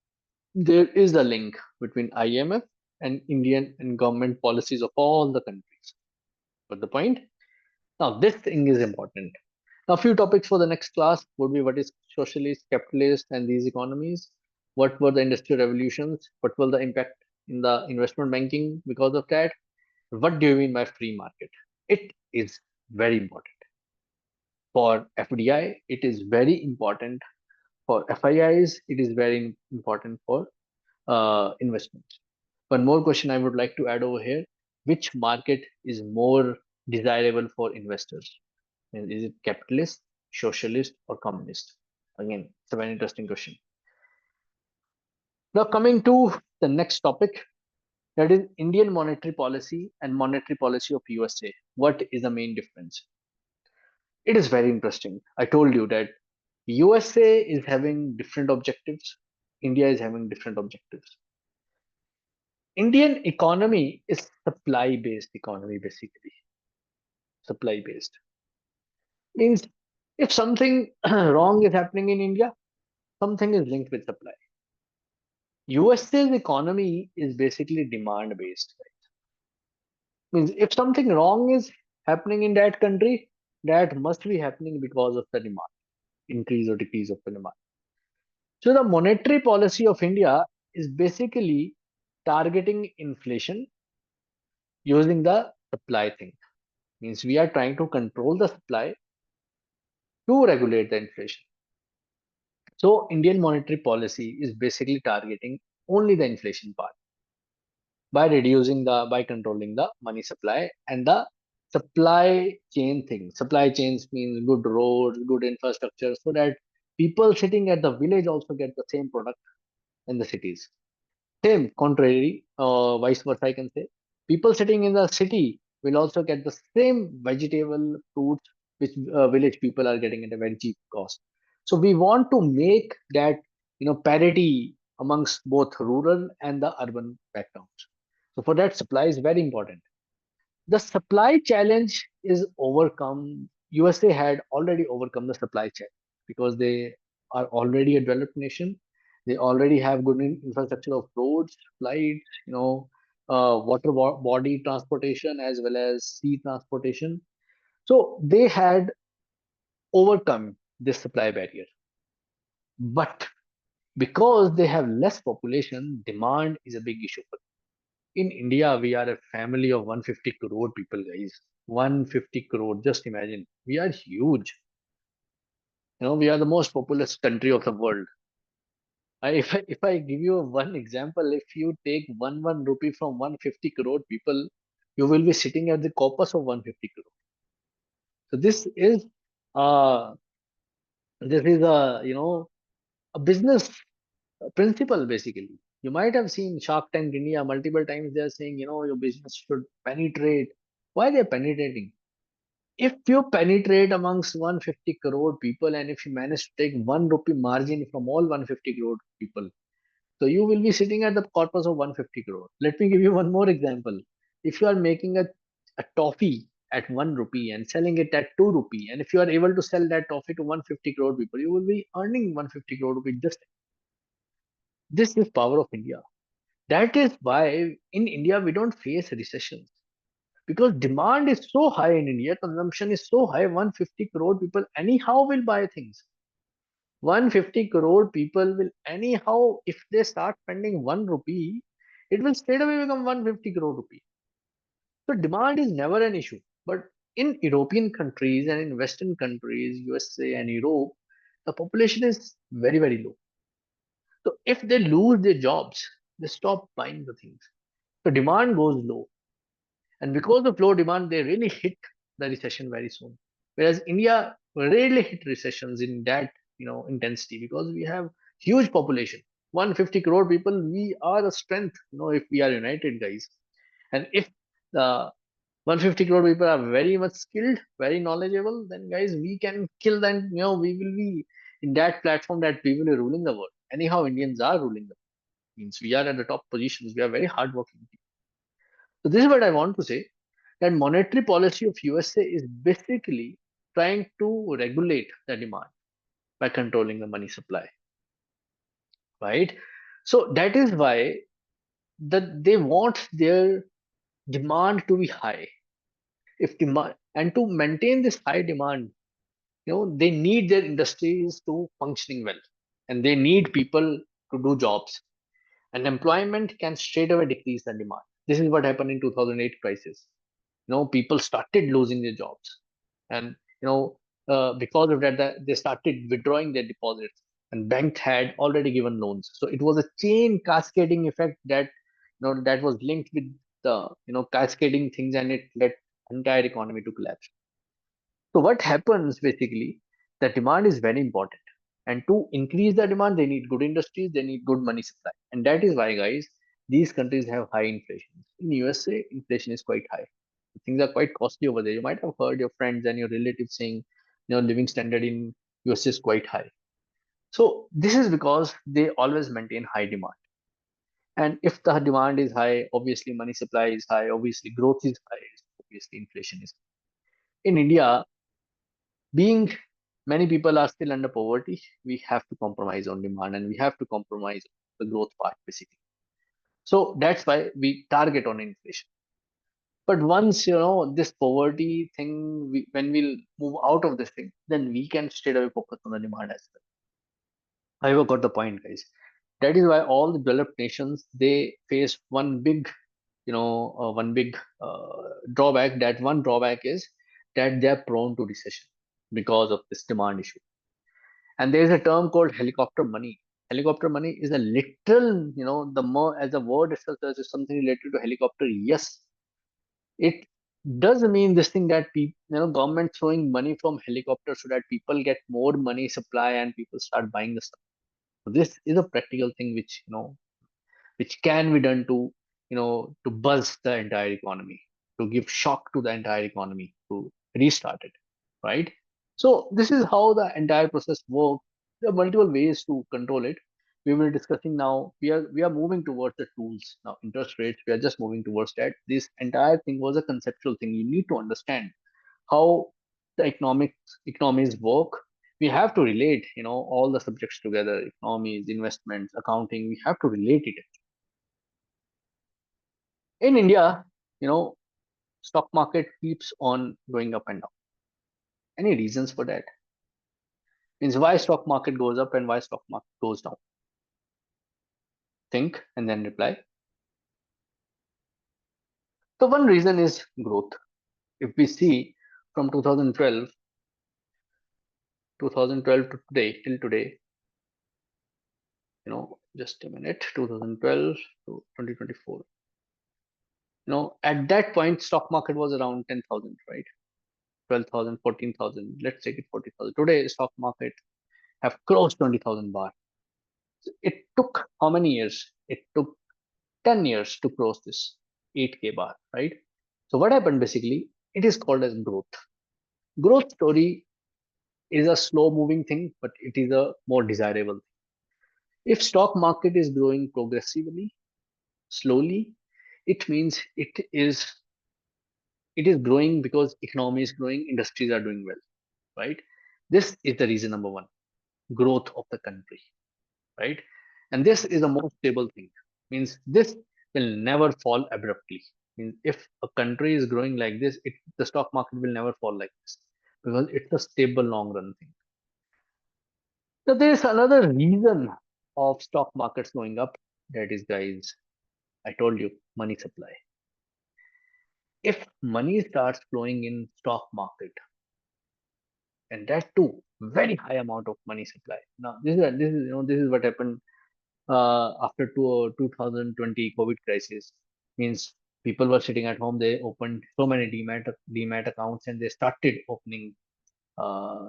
there is a link between IMF and Indian and government policies of all the countries. But the point, now this thing is important. Now, a few topics for the next class would be what is socialist, capitalist, and these economies. What were the industrial revolutions? What will the impact in the investment banking because of that? What do you mean by free market? It is very important for FDI. It is very important for FIIs. It is very important for investments. One more question I would like to add over here: which market is more desirable for investors? And is it capitalist, socialist, or communist? Again, it's a very interesting question. Now, coming to the next topic, that is Indian monetary policy and monetary policy of USA. What is the main difference? It is very interesting. I told you that USA is having different objectives. India is having different objectives. Indian economy is supply based economy, basically. Supply based means if something wrong is happening in India, something is linked with supply. USA's economy is basically demand based. Means if something wrong is happening in that country, that must be happening because of the demand. increase or decrease of the demand. So the monetary policy of India is basically targeting inflation using the supply thing. Means we are trying to control the supply to regulate the inflation. So Indian monetary policy is basically targeting only the inflation part by controlling the money supply and the supply chain thing. Supply chains means good roads, good infrastructure, so that people sitting at the village also get the same product in the cities. Same, contrary, vice versa, I can say. People sitting in the city will also get the same vegetable, fruits, which village people are getting at a very cheap cost. So we want to make that parity amongst both rural and the urban backgrounds. So for that, supply is very important. The supply challenge is overcome. USA had already overcome the supply challenge because they are already a developed nation. They already have good infrastructure of roads, flights, body transportation as well as sea transportation. So they had overcome this supply barrier. But because they have less population, demand is a big issue for them. In India, we are a family of 150 crore people, guys. 150 crore. Just imagine. We are huge. We are the most populous country of the world. If I give you one example, if you take one rupee from 150 crore people, you will be sitting at the corpus of 150 crore. So uh this is a business principle basically. You might have seen Shark Tank India multiple times. They are saying your business should penetrate. Why they are penetrating? If you penetrate amongst 150 crore people and if you manage to take 1 rupee margin from all 150 crore people, so you will be sitting at the corpus of 150 crore. Let me give you one more example. If you are making a toffee at 1 rupee and selling it at 2 rupee, and if you are able to sell that toffee to 150 crore people, you will be earning 150 crore rupees. Just this is power of India. That is why in India we don't face recessions because demand is so high in India, consumption is so high, 150 crore people anyhow will buy things. 150 crore people will anyhow, if they start spending 1 rupee, it will straight away become 150 crore rupee. So demand is never an issue. But in European countries and in Western countries, USA and Europe, the population is very, very low. So if they lose their jobs, they stop buying the things. So demand goes low. And because of low demand, they really hit the recession very soon. Whereas India rarely hit recessions in that intensity because we have huge population. 150 crore people, we are a strength, if we are united, guys. And if the 150 crore people are very much skilled, very knowledgeable, then guys, we can kill them. We will be in that platform that we will be ruling the world. Anyhow, Indians are ruling the world. Means we are at the top positions. We are very hardworking people. So this is what I want to say, that monetary policy of USA is basically trying to regulate the demand by controlling the money supply, right? So that is why they want their demand to be high. If demand and to maintain this high demand, they need their industries to functioning well, and they need people to do jobs. And employment can straight away decrease the demand. This is what happened in 2008 crisis. People started losing their jobs, and because of that, they started withdrawing their deposits, and bank had already given loans. So it was a chain cascading effect that was linked with the cascading things, and it led entire economy to collapse. So what happens basically, the demand is very important. And to increase the demand, they need good industries, they need good money supply. And that is why, guys, these countries have high inflation. In USA, inflation is quite high. Things are quite costly over there. You might have heard your friends and your relatives saying, living standard in USA is quite high. So this is because they always maintain high demand. And if the demand is high, obviously money supply is high, obviously growth is high, obviously inflation is high. In India, being many people are still under poverty, we have to compromise on demand and we have to compromise the growth part basically. So that's why we target on inflation. But once this poverty thing, when we'll move out of this thing, then we can straight away focus on the demand as well. I ever got the point, guys. That is why all the developed nations, they face one big, one big drawback. That one drawback is that they are prone to recession because of this demand issue. And there is a term called helicopter money. Helicopter money is a literal, the more as the word itself says, is something related to helicopter. Yes, it does mean this thing that people, government throwing money from helicopters so that people get more money supply and people start buying the stuff. So this is a practical thing which which can be done to buzz the entire economy, to give shock to the entire economy, to restart it, right? So this is how the entire process works. There are multiple ways to control it. We will be discussing now. We are moving towards the tools now. Interest rates. We are just moving towards that. This entire thing was a conceptual thing. You need to understand how the economies work. We have to relate, all the subjects together: economies, investments, accounting. We have to relate it. In India, you know, stock market keeps on going up and down. Any reasons for that? Means why stock market goes up and why stock market goes down? Think and then reply. So one reason is growth. If we see from 2012 to today, till today, just a minute, 2012 to 2024. At that point, stock market was around 10,000, right? 12,000, 14,000. Let's take it 40,000. Today, stock market have crossed 20,000 bar. It took how many years? It took 10 years to cross this 8K bar, right? So what happened basically? It is called as growth. Growth story is a slow moving thing, but it is a more desirable thing. If stock market is growing progressively, slowly, it means it is growing because economy is growing, industries are doing well, right? This is the reason number one, growth of the country, right? And this is the most stable thing. Means this will never fall abruptly. Means if a country is growing like this, the stock market will never fall like this because it's a stable long run thing. So there is another reason of stock markets going up. That is, guys, I told you, money supply. If money starts flowing in stock market, and that too, very high amount of money supply. Now this is what happened after 2020 COVID crisis. Means people were sitting at home. They opened so many demat accounts and they started opening.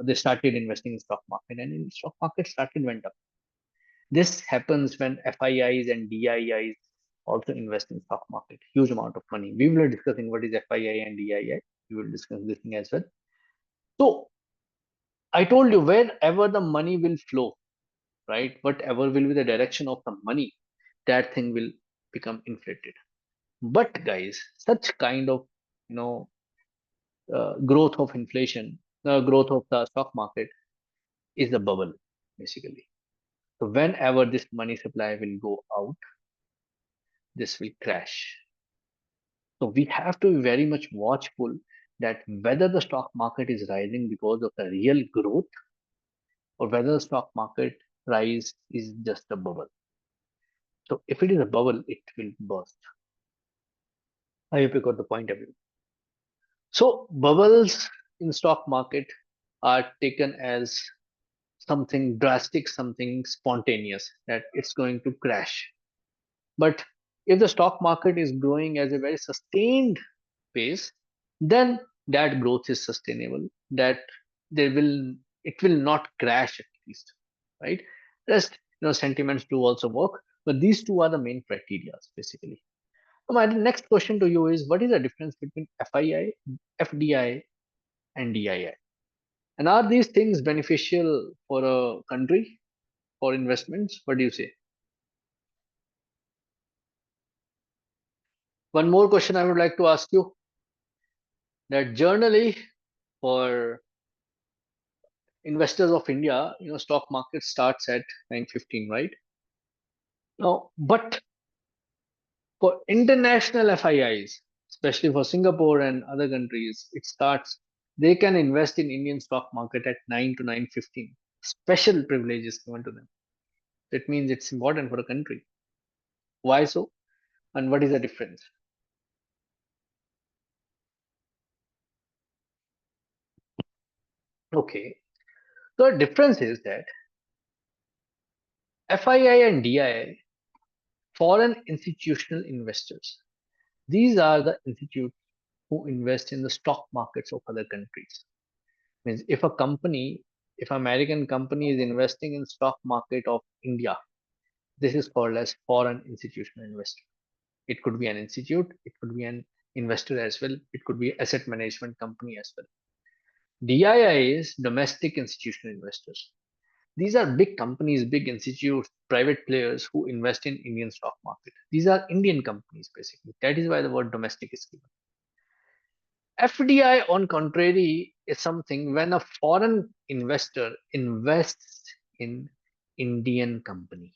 They started investing in stock market, and in stock market started went up. This happens when FIIs and DIIs also invest in stock market. Huge amount of money. We will be discussing what is FII and DII. We will discuss this thing as well. So I told you, wherever the money will flow, right? Whatever will be the direction of the money, that thing will become inflated. But guys, such kind of you know growth of inflation, the growth of the stock market is a bubble basically. So whenever this money supply will go out, this will crash. So we have to be very much watchful that whether the stock market is rising because of the real growth or whether the stock market rise is just a bubble. So if it is a bubble, it will burst. I hope you got the point of view. So bubbles in stock market are taken as something drastic, something spontaneous, that it's going to crash. But if the stock market is growing as a very sustained pace, then that growth is sustainable. That it will not crash at least, right? Rest, sentiments do also work, but these two are the main criteria basically. So my next question to you is, what is the difference between FII, FDI, and DII? And are these things beneficial for a country, for investments? What do you say? One more question I would like to ask you, that generally for investors of India, stock market starts at 9:15, right? Now, but for international FIIs, especially for Singapore and other countries, it starts. They can invest in Indian stock market at 9 to 9:15. Special privileges given to them. That means it's important for a country. Why so? And what is the difference? Okay. So the difference is that FII and DII, foreign institutional investors, these are the institutes who invest in the stock markets of other countries. Means if American company is investing in stock market of India, this is called as foreign institutional investor. It could be an institute, it could be an investor as well, it could be asset management company as well. DII is domestic institutional investors. These are big companies, big institutes, private players who invest in Indian stock market. These are Indian companies basically. That is why the word domestic is given. FDI, on contrary, is something when a foreign investor invests in Indian company,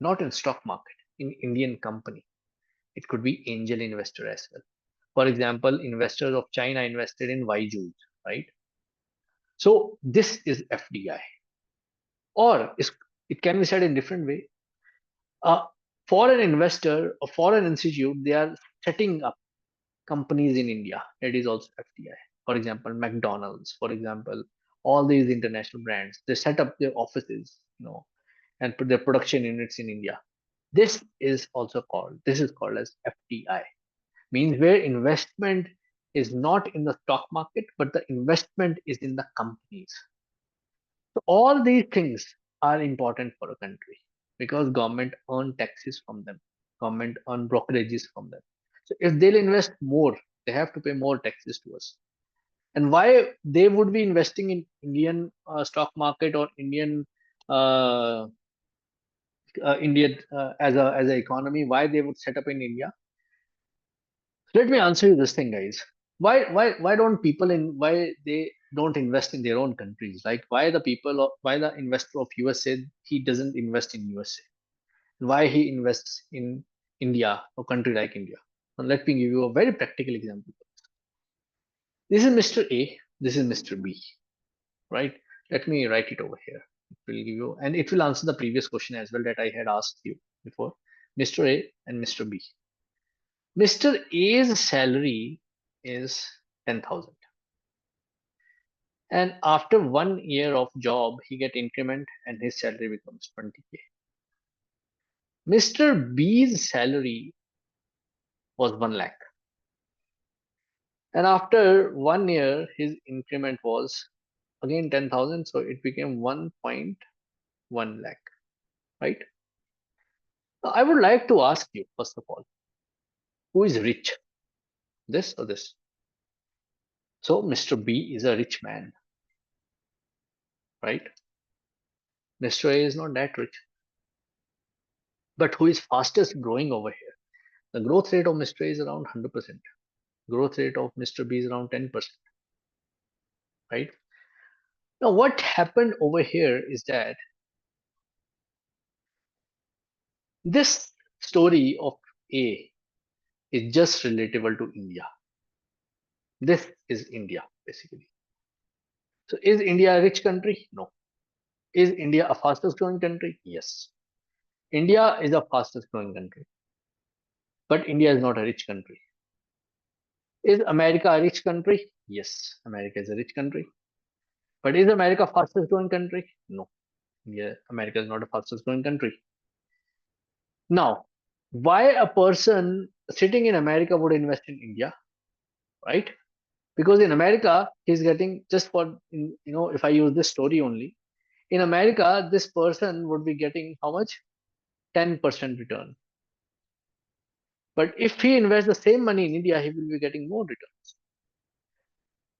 not in stock market, in Indian company. It could be angel investor as well. For example, investors of China invested in YJUs, right? So this is FDI, or it can be said in different way. A foreign investor, a foreign institute, they are setting up companies in India. That is also FDI. For example, McDonald's, for example, all these international brands, they set up their offices, and put their production units in India. This is called as FDI. Means where investment is not in the stock market, but the investment is in the companies. So all these things are important for a country because government earn taxes from them, government earn brokerages from them. So if they'll invest more, they have to pay more taxes to us. And why they would be investing in Indian stock market or uh, Indian as a economy? Why they would set up in India? Let me answer you this thing, guys. Why don't people in why they don't invest in their own countries? Like why the investor of USA he doesn't invest in USA? Why he invests in India or country like India? And let me give you a very practical example. This is Mr. A. This is Mr. B. Right? Let me write it over here. It will give you and it will answer the previous question as well that I had asked you before. Mr. A and Mr. B. Mr. A's salary is 10,000. And after 1 year of job, he get increment and his salary becomes 20K. Mr. B's salary was 1 lakh. And after 1 year, his increment was again 10,000. So it became 1.1 lakh, right? Now, I would like to ask you, first of all, who is rich? This or this? So Mr. B is a rich man, right? Mr. A is not that rich. But who is fastest growing over here? The growth rate of Mr. A is around 100%. Growth rate of Mr. B is around 10%, right? Now, what happened over here is that this story of A is just relatable to India. This is India, basically. So, is India a rich country? No. Is India a fastest growing country? Yes. India is the fastest growing country, but India is not a rich country. Is America a rich country? Yes, America is a rich country. But is America fastest growing country? No. Yeah, America is not a fastest growing country. Now, why a person sitting in America would invest in India, right? Because in America, he's getting just for, if I use this story only, in America, this person would be getting how much? 10% return. But if he invests the same money in India, he will be getting more returns.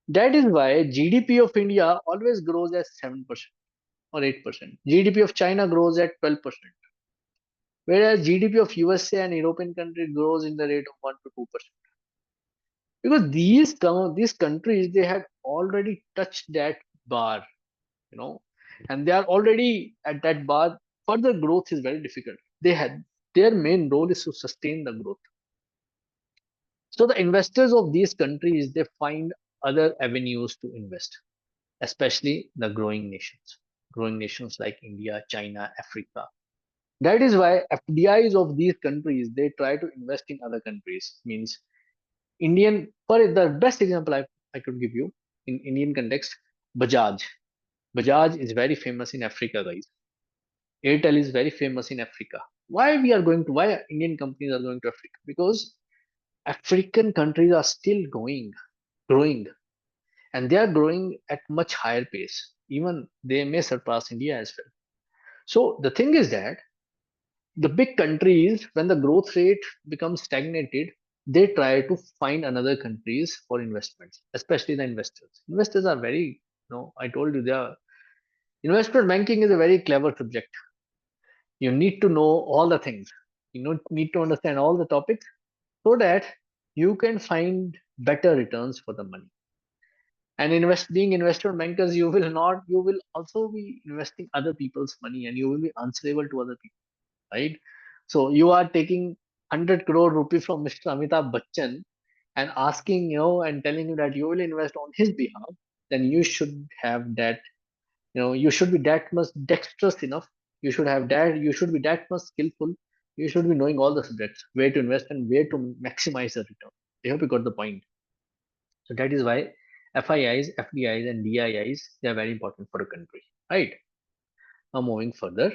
That is why GDP of India always grows at 7% or 8%. GDP of China grows at 12%. Whereas GDP of USA and European country grows in the rate of 1 to 2%. Because these countries they had already touched that bar, you know, and they are already at that bar. Further growth is very difficult. Their main role is to sustain the growth. So the investors of these countries, they find other avenues to invest, especially the growing nations like India, China, Africa. That is why FDIs of these countries, they try to invest in other countries. Means for the best example I could give you in Indian context, Bajaj. Bajaj is very famous in Africa, guys. Airtel is very famous in Africa. Why Indian companies are going to Africa? Because African countries are still growing, and they are growing at much higher pace. Even they may surpass India as well. So the thing is that the big countries, when the growth rate becomes stagnated, they try to find another countries for investments, especially the investors. Investors are very, I told you, they are investment banking is a very clever subject. You need to know all the things. Need to understand all the topics so that you can find better returns for the money. And being investment bankers, you will also be investing other people's money, and you will be answerable to other people, right? So you are taking 100 crore rupees from Mr. Amitabh Bachchan and asking, and telling you that you will invest on his behalf, then you should have that, you should be that much dexterous enough. You should be that much skillful. You should be knowing all the subjects, where to invest and where to maximize the return. I hope you got the point. So that is why FIIs, FDIs, and DIIs, they are very important for a country, right? Now moving further.